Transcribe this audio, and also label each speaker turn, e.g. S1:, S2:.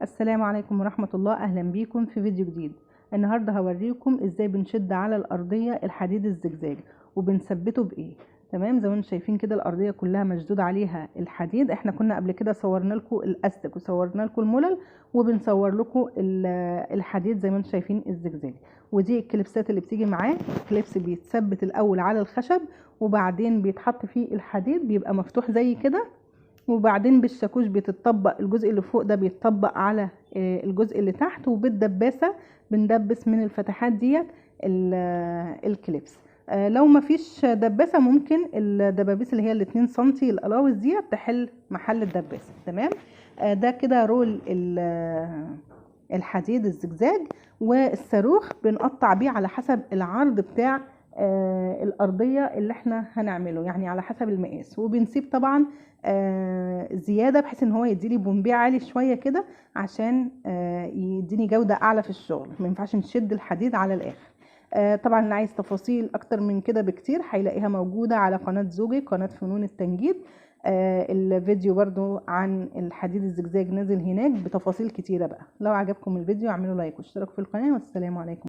S1: السلام عليكم ورحمة الله. اهلا بيكم في فيديو جديد. النهاردة هوريكم ازاي بنشد على الارضية الحديد الزجزاج وبنثبته بايه. تمام، زي ما انتم شايفين كده الارضية كلها مشدود عليها الحديد. احنا كنا قبل كده صورنا لكم الاستك وصورنا لكم الملل، وبنصور لكم الحديد زي ما انتم شايفين الزجزاج. ودي الكليبسات اللي بتيجي معاه. الكليبس بيتثبت الاول على الخشب وبعدين بيتحط فيه الحديد، بيبقى مفتوح زي كده، وبعدين بالشاكوش بتطبق الجزء اللي فوق ده بيتطبق على الجزء اللي تحت، وبالدباسة بندبس من الفتحات ديت الكليبس. لو مفيش دباسة ممكن الدبابيس اللي هي ال2 سنتي القلاوز ديت تحل محل الدباسة. تمام. ده كده رول الحديد الزجزاج. والصاروخ بنقطع بيه على حسب العرض بتاع الأرضية اللي احنا هنعمله، يعني على حسب المقاس. وبنسيب طبعا زيادة بحيث ان هو يديلي بومبيه عالي شوية كده عشان يديني جودة اعلى في الشغل. ما ينفعش نشد الحديد على الاخر. طبعا اللي عايز تفاصيل اكتر من كده بكتير هيلاقيها موجودة على قناة زوجي، قناة فنون التنجيد. الفيديو برضو عن الحديد الزجزاج نازل هناك بتفاصيل كتيرة بقى. لو عجبكم الفيديو اعملوا لايك واشتركوا في القناة، والسلام عليكم.